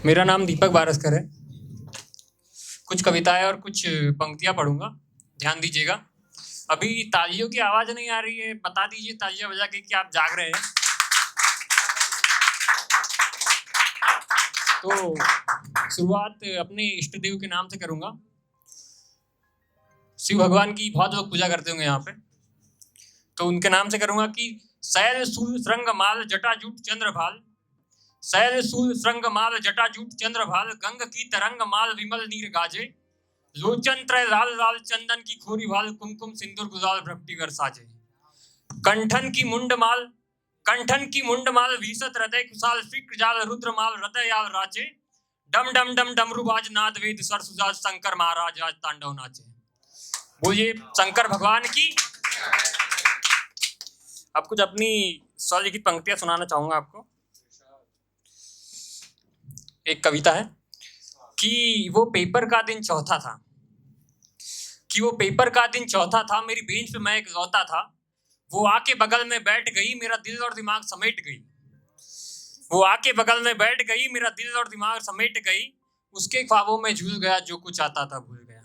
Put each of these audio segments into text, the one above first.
मेरा नाम दीपक बारस्कर है। कुछ कविताएं और कुछ पंक्तियां पढ़ूंगा, ध्यान दीजिएगा। अभी तालियों की आवाज नहीं आ रही है, बता दीजिए तालियां बजा के कि आप जाग रहे हैं। तो शुरुआत अपने इष्ट देव के नाम से करूंगा। शिव भगवान की बहुत लोग पूजा करते होंगे यहाँ पे, तो उनके नाम से करूंगा कि शैल शूल श्रृंग माल जटाजूट चंद्रभाल, शैल शूल श्रृंग माल जटाजूट चंद्रभाल, गंग की तरंग माल विमल नीर गाजे, लोचन त्रय लाल लाल चंदन की खोरी भाल, कुमकुम सिंदूर गुलाल भ्रक्ति वर साजे, कंठन की मुंड माल भीषत हृदय कुशाल, फिक्र जाल रुद्र माल हृदय याल राचे, डम डम डम डमरुबाज नाद वेद सर सुजाज, शंकर महाराज आज तांडव नाचे। बोलिए शंकर भगवान की। अब कुछ अपनी स्वलिखित पंक्तियां सुनाना चाहूंगा आपको। एक कविता है कि वो पेपर का दिन चौथा था, मेरी बेंच पे मैं एक लौता था, वो आके बगल में बैठ गई, मेरा दिल और दिमाग समेट गई, वो आके बगल में बैठ गई, मेरा दिल और दिमाग समेट गई, उसके ख्वाबों में झूल गया, जो कुछ आता था भूल गया।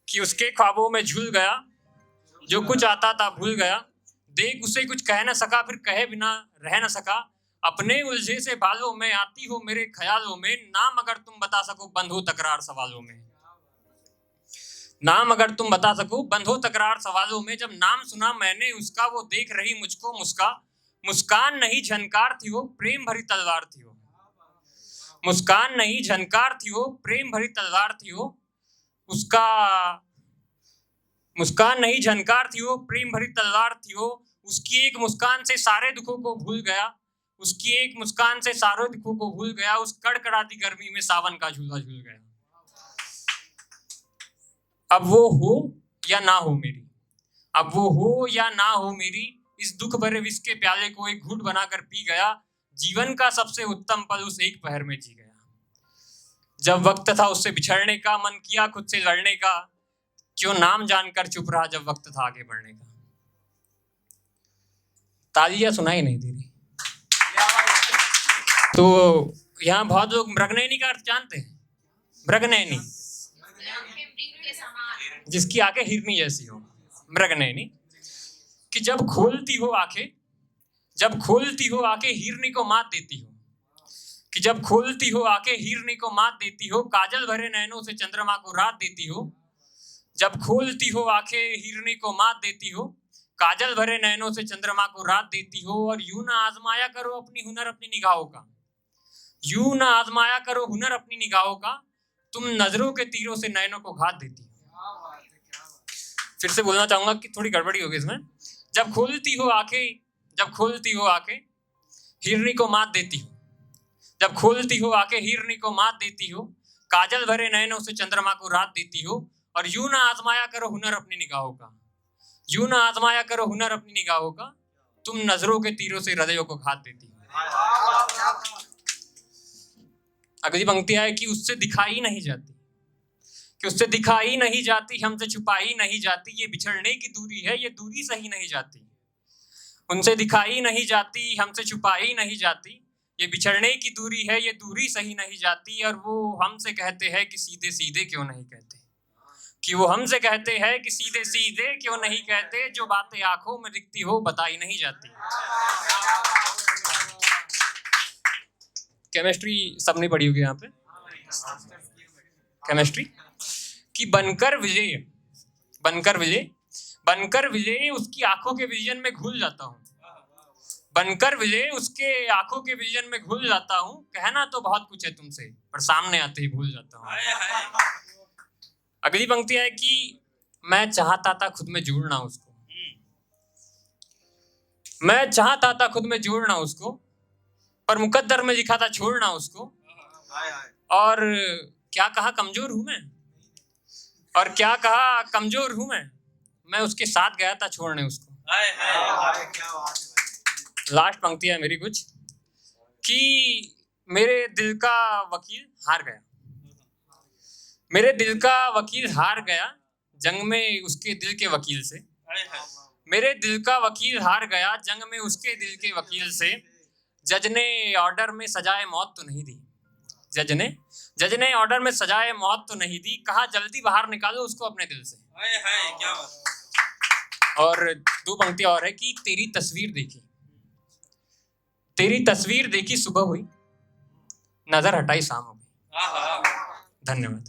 कि उसके ख्वाबों में झूल गया, जो कुछ आता था भूल गया, देख उसे कुछ कह न सका, फिर कहे बिना रह न सका, अपने उलझे से बालों में आती हो मेरे ख्यालों में, नाम अगर तुम बता सको बंद हो तकरार सवालों में, नाम अगर तुम बता सको बंद हो तकरार सवालों में, जब नाम सुना मैंने उसका, वो देख रही मुझको मुस्कान नहीं झनकार थी, वो प्रेम भरी तलवार थी, वो मुस्कान नहीं झनकार थी, वो प्रेम भरी तलवार थी, वो उसका मुस्कान नहीं झनकार थी, वो प्रेम भरी तलवार थी, वो उसकी एक मुस्कान से सारे दुखों को भूल गया, उसकी एक मुस्कान से सारे दुखों को भूल गया, उस कड़कड़ाती गर्मी में सावन का झूला झूल गया। अब वो हो या ना हो मेरी, अब वो हो या ना हो मेरी, इस दुख भरे विष के प्याले को एक घूंट बनाकर पी गया, जीवन का सबसे उत्तम पल उस एक पहर में जी गया। जब वक्त था उससे बिछड़ने का, मन किया खुद से लड़ने का, क्यों नाम जानकर चुप रहा जब वक्त था आगे बढ़ने का। तालियां सुनाई नहीं दे रही। तो यहाँ बहुत लोग मृगनयनी का अर्थ जानते हैं। मृगनयनी, जिसकी आंखें हिरनी जैसी हो, मृगनयनी। कि जब खोलती हो आंखें हिरनी को मात देती हो, कि जब खोलती हो आंखें हिरनी को मात देती हो, काजल भरे नैनों से चंद्रमा को रात देती हो, जब खोलती हो आंखें हिरनी को मात देती हो, काजल भरे नैनों से चंद्रमा को रात देती हो, और यूं ना आजमाया करो अपनी हुनर अपनी निगाहों का, यूं ना आजमाया करो हुनर अपनी निगाहों का, तुम नजरों के तीरों से नैनों को घात देती हो। फिर से बोलना चाहूंगा कि थोड़ी गड़बड़ी होगी इसमें। जब खोलती हो आंखें हिरनी को मात देती हो, जब खोलती हो आंखें हिरनी को मात देती हो, काजल भरे नैनों से चंद्रमा को रात देती हो, और यूं ना आजमाया करो हुनर अपनी निगाहों का, यूं ना आजमाया करो हुनर अपनी निगाहों का, तुम नजरों के तीरों से हृदयों को घात देती हो। अगली पंक्ति है कि उससे दिखाई नहीं जाती, कि उससे दिखाई नहीं जाती, हमसे छुपाई नहीं जाती, ये बिछड़ने की दूरी है, ये दूरी सही नहीं जाती, उनसे दिखाई नहीं जाती, हमसे छुपाई नहीं जाती, ये बिछड़ने की दूरी है, ये दूरी सही नहीं जाती, और वो हमसे कहते हैं कि सीधे सीधे क्यों नहीं कहते, कि वो हमसे कहते हैं कि सीधे सीधे क्यों नहीं कहते, जो बातें आंखों में दिखती हो बताई नहीं जाती। केमिस्ट्री सबने पढ़ी होगी यहाँ पे, केमिस्ट्री। कि बनकर विजय उसकी आंखों के विजन में घुल जाता हूँ, बनकर विजय उसके आंखों के विजन में घुल जाता हूँ, कहना तो बहुत कुछ है तुमसे पर सामने आते ही भूल जाता हूँ। अगली पंक्ति है कि मैं चाहता था खुद में जोड़ना उसको, मैं चाहता था खुद में जोड़ना उसको, पर मुकद्दर में लिखा था छोड़ना उसको, और क्या कहा कमजोर हूं मैं, और क्या कहा कमजोर हूं मैं उसके साथ गया था छोड़ने उसको। लास्ट पंक्ति है मेरी कुछ, कि मेरे दिल का वकील हार गया, मेरे दिल का वकील हार गया जंग में उसके दिल के वकील से, मेरे दिल का वकील हार गया जंग में उसके दिल के वकील से, जज ने ऑर्डर में सजाए मौत तो नहीं दी, जज ने ऑर्डर में सजाए मौत तो नहीं दी, कहा जल्दी बाहर निकालो उसको अपने दिल से। हाय हाय क्या बात। और 2 पंक्ति और है कि तेरी तस्वीर देखी सुबह हुई, नजर हटाई शाम हो गई। आहा। धन्यवाद।